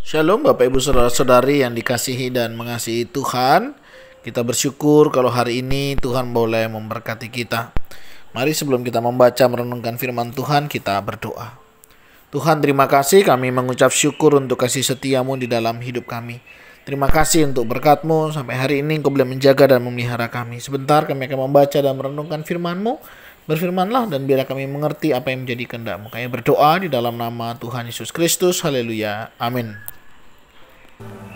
Shalom Bapak Ibu Saudara-saudari yang dikasihi dan mengasihi Tuhan. Kita bersyukur kalau hari ini Tuhan boleh memberkati kita. Mari sebelum kita membaca merenungkan firman Tuhan, kita berdoa. Tuhan, terima kasih, kami mengucap syukur untuk kasih setiamu di dalam hidup kami. Terima kasih untuk berkat-Mu, sampai hari ini Engkau boleh menjaga dan memelihara kami. Sebentar kami akan membaca dan merenungkan firman-Mu. Berfirmanlah dan biarlah kami mengerti apa yang menjadi kehendak-Mu. Kami berdoa di dalam nama Tuhan Yesus Kristus. Haleluya. Amin.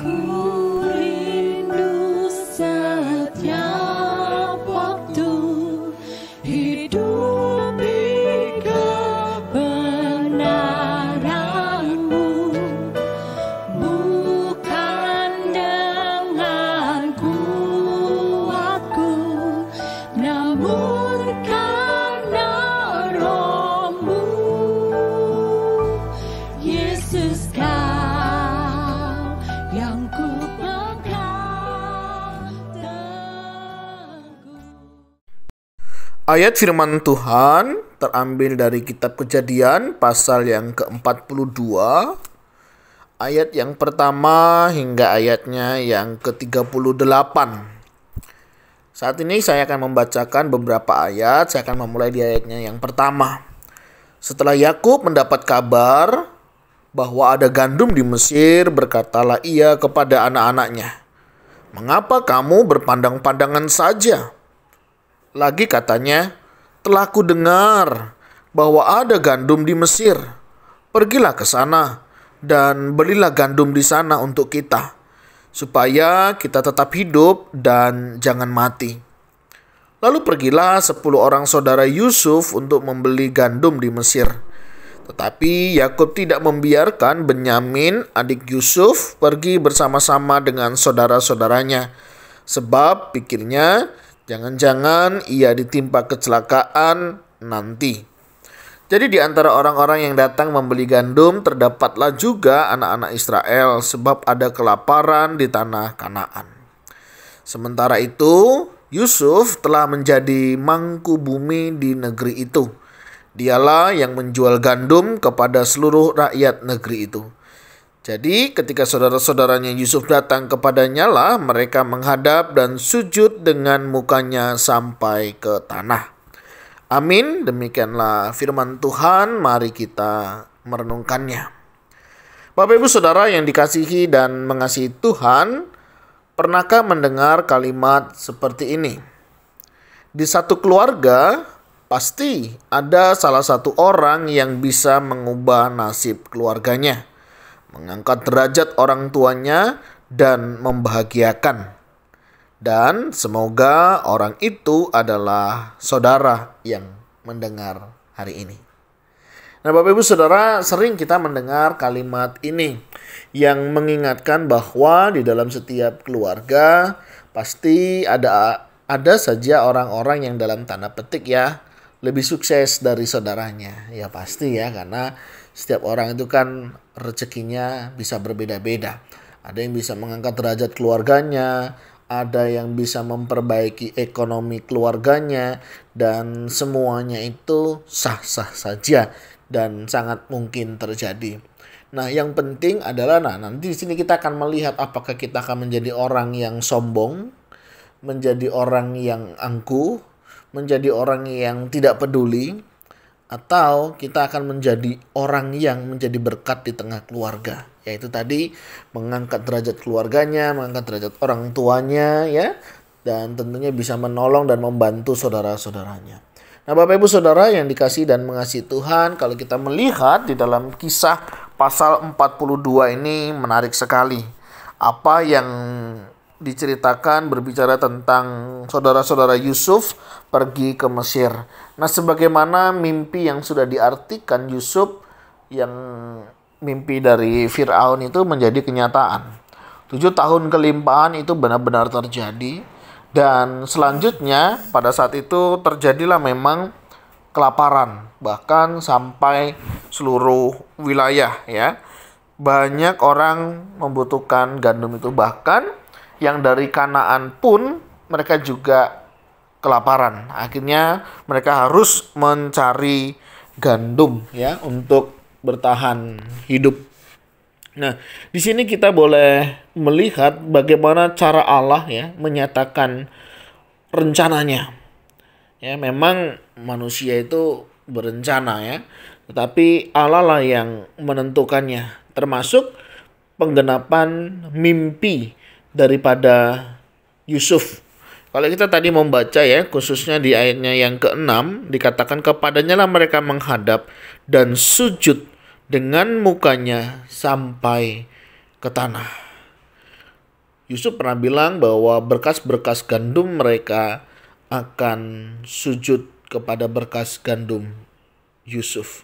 Ku rindu setiap waktu hidup di kebenaran-Mu, bukan dengan kuatku, namun karena Roh-Mu. Yesus, yang ku pegang teguh. Ayat firman Tuhan terambil dari kitab Kejadian pasal yang ke-42, ayat yang pertama hingga ayatnya yang ke-38. Saat ini saya akan membacakan beberapa ayat. Saya akan memulai di ayatnya yang pertama. Setelah Yakub mendapat kabar bahwa ada gandum di Mesir, berkatalah ia kepada anak-anaknya, "Mengapa kamu berpandang-pandangan saja?" Lagi katanya, "Telah kudengar bahwa ada gandum di Mesir. Pergilah ke sana dan belilah gandum di sana untuk kita, supaya kita tetap hidup dan jangan mati." Lalu pergilah 10 orang saudara Yusuf untuk membeli gandum di Mesir. Tetapi Yakub tidak membiarkan Benyamin, adik Yusuf, pergi bersama-sama dengan saudara-saudaranya. Sebab pikirnya, jangan-jangan ia ditimpa kecelakaan nanti. Jadi di antara orang-orang yang datang membeli gandum, terdapatlah juga anak-anak Israel, sebab ada kelaparan di tanah Kanaan. Sementara itu, Yusuf telah menjadi mangku bumi di negeri itu. Dialah yang menjual gandum kepada seluruh rakyat negeri itu. Jadi ketika saudara-saudaranya Yusuf datang kepadanya lah mereka menghadap dan sujud dengan mukanya sampai ke tanah. Amin. Demikianlah firman Tuhan. Mari kita merenungkannya. Bapak Ibu Saudara yang dikasihi dan mengasihi Tuhan, pernahkah mendengar kalimat seperti ini? Di satu keluarga pasti ada salah satu orang yang bisa mengubah nasib keluarganya, mengangkat derajat orang tuanya, dan membahagiakan. Dan semoga orang itu adalah saudara yang mendengar hari ini. Nah, Bapak Ibu Saudara, sering kita mendengar kalimat ini yang mengingatkan bahwa di dalam setiap keluarga pasti ada saja orang-orang yang dalam tanda petik lebih sukses dari saudaranya. Ya pasti karena setiap orang itu kan rezekinya bisa berbeda-beda. Ada yang bisa mengangkat derajat keluarganya, ada yang bisa memperbaiki ekonomi keluarganya, dan semuanya itu sah-sah saja dan sangat mungkin terjadi. Nah, yang penting adalah nanti di sini kita akan melihat apakah kita akan menjadi orang yang sombong, menjadi orang yang angkuh, menjadi orang yang tidak peduli, atau kita akan menjadi orang yang menjadi berkat di tengah keluarga, yaitu tadi mengangkat derajat keluarganya, mengangkat derajat orang tuanya dan tentunya bisa menolong dan membantu saudara-saudaranya. Nah, Bapak Ibu Saudara yang dikasihi dan mengasihi Tuhan, kalau kita melihat di dalam Kisah pasal 42 ini menarik sekali. Apa yang diceritakan berbicara tentang saudara-saudara Yusuf pergi ke Mesir. Nah, sebagaimana mimpi yang sudah diartikan Yusuf, yang mimpi dari Fir'aun itu menjadi kenyataan. 7 tahun kelimpahan itu benar-benar terjadi. Dan selanjutnya pada saat itu terjadilah memang kelaparan. Bahkan sampai seluruh wilayah Banyak orang membutuhkan gandum itu. Bahkan yang dari Kanaan pun mereka juga kelaparan. Akhirnya mereka harus mencari gandum untuk bertahan hidup. Nah, di sini kita boleh melihat bagaimana cara Allah ya menyatakan rencananya. Ya, memang manusia itu berencana ya, tetapi Allah lah yang menentukannya, termasuk penggenapan mimpi daripada Yusuf. Kalau kita tadi membaca ya, khususnya di ayatnya yang ke-6, dikatakan kepadanya lah mereka menghadap dan sujud dengan mukanya sampai ke tanah. Yusuf pernah bilang bahwa berkas-berkas gandum mereka akan sujud kepada berkas gandum Yusuf.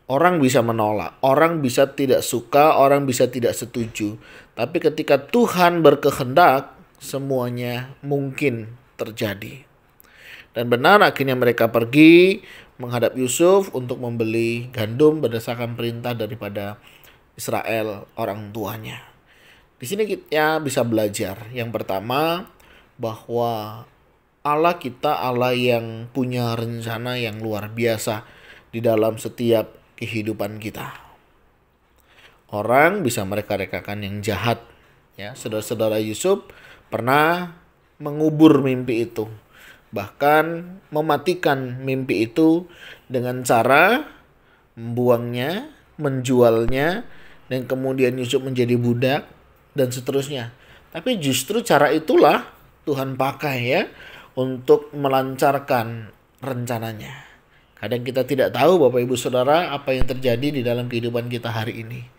Orang bisa menolak, orang bisa tidak suka, orang bisa tidak setuju. Tapi ketika Tuhan berkehendak, semuanya mungkin terjadi. Dan benar akhirnya mereka pergi menghadap Yusuf untuk membeli gandum berdasarkan perintah daripada Israel orang tuanya. Di sini kita bisa belajar. Yang pertama, bahwa Allah kita Allah yang punya rencana yang luar biasa di dalam setiap kehidupan kita. Orang bisa mereka-rekakan yang jahat. Ya, saudara-saudara Yusuf pernah mengubur mimpi itu. Bahkan mematikan mimpi itu dengan cara membuangnya, menjualnya, dan kemudian Yusuf menjadi budak, dan seterusnya. Tapi justru cara itulah Tuhan pakai ya untuk melancarkan rencananya. Kadang kita tidak tahu Bapak Ibu Saudara apa yang terjadi di dalam kehidupan kita hari ini.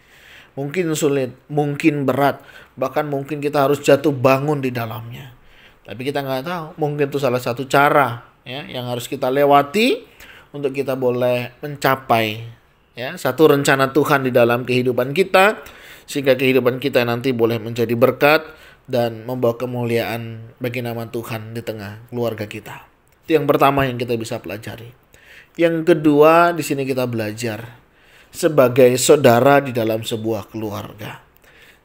Mungkin sulit, mungkin berat, bahkan mungkin kita harus jatuh bangun di dalamnya. Tapi kita nggak tahu, mungkin itu salah satu cara ya yang harus kita lewati untuk kita boleh mencapai ya satu rencana Tuhan di dalam kehidupan kita, sehingga kehidupan kita nanti boleh menjadi berkat dan membawa kemuliaan bagi nama Tuhan di tengah keluarga kita. Itu yang pertama yang kita bisa pelajari. Yang kedua, di sini kita belajar sebagai saudara di dalam sebuah keluarga.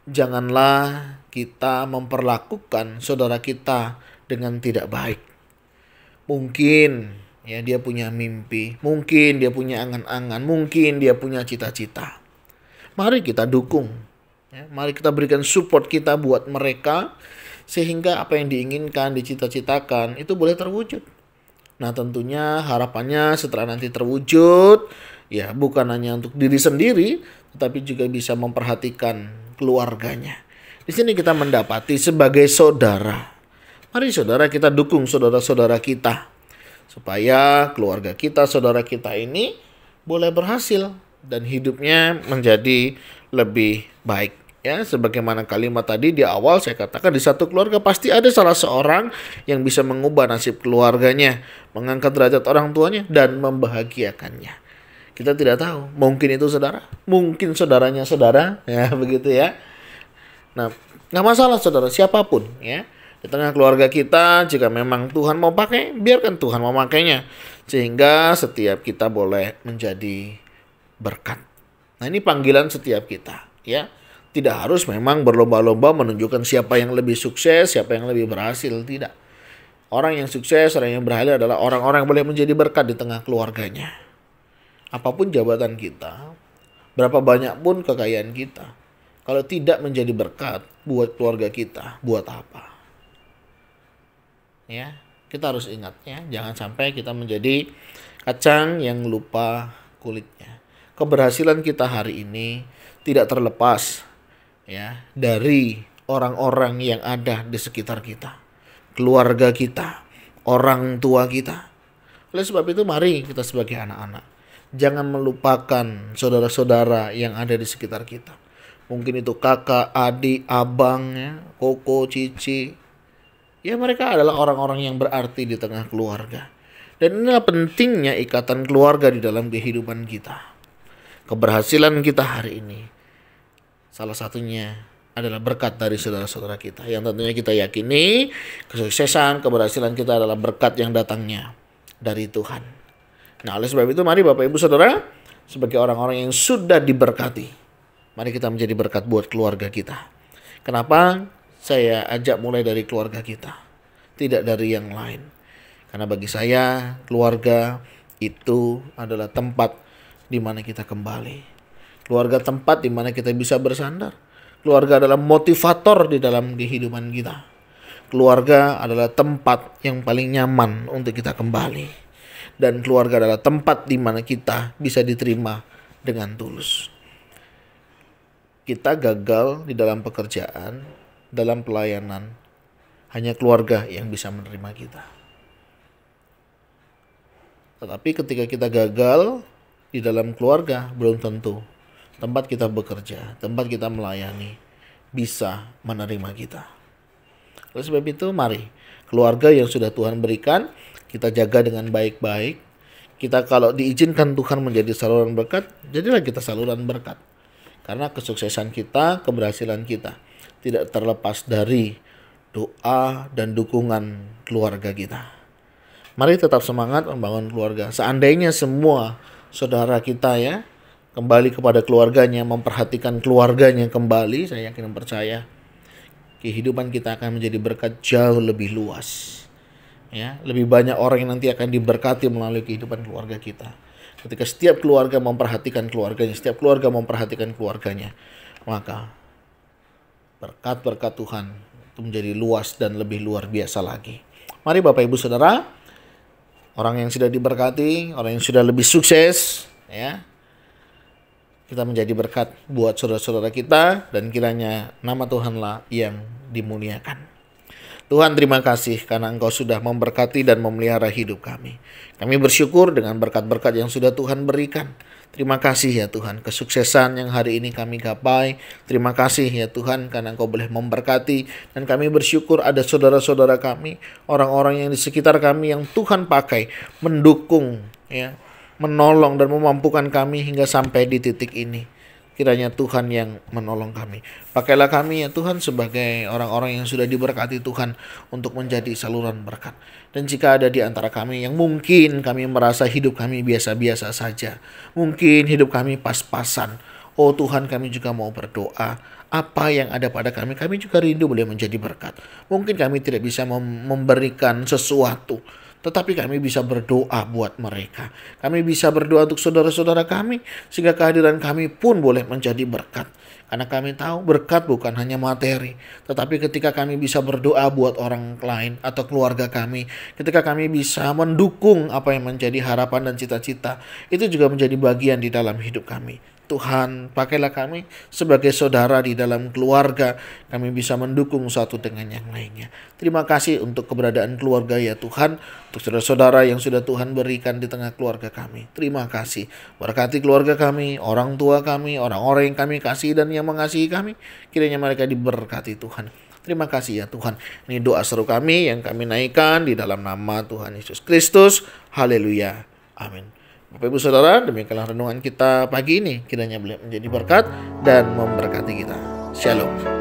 Janganlah kita memperlakukan saudara kita dengan tidak baik. Mungkin ya dia punya mimpi, mungkin dia punya angan-angan, mungkin dia punya cita-cita. Mari kita dukung. Ya, mari kita berikan support kita buat mereka sehingga apa yang diinginkan, dicita-citakan itu boleh terwujud. Nah, tentunya harapannya setelah nanti terwujud ya bukan hanya untuk diri sendiri tetapi juga bisa memperhatikan keluarganya. Di sini kita mendapati sebagai saudara. Mari saudara kita dukung saudara-saudara kita supaya keluarga kita, saudara kita ini boleh berhasil dan hidupnya menjadi lebih baik. Ya, sebagaimana kalimat tadi di awal saya katakan di satu keluarga pasti ada salah seorang yang bisa mengubah nasib keluarganya, mengangkat derajat orang tuanya dan membahagiakannya. Kita tidak tahu, mungkin itu saudara, mungkin saudaranya saudara, ya begitu ya. Nah, nggak masalah saudara siapapun ya. Di tengah keluarga kita jika memang Tuhan mau pakai, biarkan Tuhan memakainya sehingga setiap kita boleh menjadi berkat. Nah, ini panggilan setiap kita ya. Tidak harus memang berlomba-lomba menunjukkan siapa yang lebih sukses, siapa yang lebih berhasil. Tidak. Orang yang sukses, orang yang berhasil adalah orang-orang yang boleh menjadi berkat di tengah keluarganya. Apapun jabatan kita, berapa banyak pun kekayaan kita, kalau tidak menjadi berkat buat keluarga kita, buat apa? Ya, kita harus ingat ya, jangan sampai kita menjadi kacang yang lupa kulitnya. Keberhasilan kita hari ini tidak terlepas ya dari orang-orang yang ada di sekitar kita, keluarga kita, orang tua kita. Oleh sebab itu mari kita sebagai anak-anak jangan melupakan saudara-saudara yang ada di sekitar kita. Mungkin itu kakak, adik, abang, ya, koko, cici. Ya mereka adalah orang-orang yang berarti di tengah keluarga. Dan inilah pentingnya ikatan keluarga di dalam kehidupan kita. Keberhasilan kita hari ini salah satunya adalah berkat dari saudara-saudara kita. Yang tentunya kita yakini kesuksesan, keberhasilan kita adalah berkat yang datangnya dari Tuhan. Nah, oleh sebab itu mari Bapak Ibu Saudara sebagai orang-orang yang sudah diberkati, mari kita menjadi berkat buat keluarga kita. Kenapa saya ajak mulai dari keluarga kita, tidak dari yang lain? Karena bagi saya keluarga itu adalah tempat di mana kita kembali. Keluarga tempat di mana kita bisa bersandar. Keluarga adalah motivator di dalam kehidupan kita. Keluarga adalah tempat yang paling nyaman untuk kita kembali. Dan keluarga adalah tempat di mana kita bisa diterima dengan tulus. Kita gagal di dalam pekerjaan, dalam pelayanan, hanya keluarga yang bisa menerima kita. Tetapi ketika kita gagal di dalam keluarga, belum tentu tempat kita bekerja, tempat kita melayani bisa menerima kita. Oleh sebab itu, mari keluarga yang sudah Tuhan berikan kita jaga dengan baik-baik. Kita kalau diizinkan Tuhan menjadi saluran berkat, jadilah kita saluran berkat. Karena kesuksesan kita, keberhasilan kita tidak terlepas dari doa dan dukungan keluarga kita. Mari tetap semangat membangun keluarga. Seandainya semua saudara kita ya kembali kepada keluarganya, memperhatikan keluarganya kembali, saya yakin dan percaya kehidupan kita akan menjadi berkat jauh lebih luas. Ya, lebih banyak orang yang nanti akan diberkati melalui kehidupan keluarga kita. Ketika setiap keluarga memperhatikan keluarganya, setiap keluarga memperhatikan keluarganya, maka berkat-berkat Tuhan itu menjadi luas dan lebih luar biasa lagi. Mari Bapak Ibu Saudara, orang yang sudah diberkati, orang yang sudah lebih sukses, ya, kita menjadi berkat buat saudara-saudara kita, dan kiranya nama Tuhanlah yang dimuliakan. Tuhan, terima kasih karena Engkau sudah memberkati dan memelihara hidup kami. Kami bersyukur dengan berkat-berkat yang sudah Tuhan berikan. Terima kasih ya Tuhan, kesuksesan yang hari ini kami gapai. Terima kasih ya Tuhan karena Engkau boleh memberkati. Dan kami bersyukur ada saudara-saudara kami, orang-orang yang di sekitar kami yang Tuhan pakai mendukung, ya, menolong dan memampukan kami hingga sampai di titik ini. Kiranya Tuhan yang menolong kami. Pakailah kami ya Tuhan sebagai orang-orang yang sudah diberkati Tuhan untuk menjadi saluran berkat. Dan jika ada di antara kami yang mungkin kami merasa hidup kami biasa-biasa saja, mungkin hidup kami pas-pasan, oh Tuhan, kami juga mau berdoa. Apa yang ada pada kami juga rindu boleh menjadi berkat. Mungkin kami tidak bisa memberikan sesuatu, tetapi kami bisa berdoa buat mereka. Kami bisa berdoa untuk saudara-saudara kami, sehingga kehadiran kami pun boleh menjadi berkat. Karena kami tahu berkat bukan hanya materi, tetapi ketika kami bisa berdoa buat orang lain atau keluarga kami, ketika kami bisa mendukung apa yang menjadi harapan dan cita-cita, itu juga menjadi bagian di dalam hidup kami. Tuhan, pakailah kami sebagai saudara di dalam keluarga. Kami bisa mendukung satu dengan yang lainnya. Terima kasih untuk keberadaan keluarga ya Tuhan. Untuk saudara-saudara yang sudah Tuhan berikan di tengah keluarga kami. Terima kasih. Berkati keluarga kami, orang tua kami, orang-orang yang kami kasih dan yang mengasihi kami. Kiranya mereka diberkati Tuhan. Terima kasih ya Tuhan. Ini doa seru kami yang kami naikkan di dalam nama Tuhan Yesus Kristus. Haleluya. Amin. Bapak Ibu Saudara, demikianlah renungan kita pagi ini. Kiranya boleh menjadi berkat dan memberkati kita. Shalom.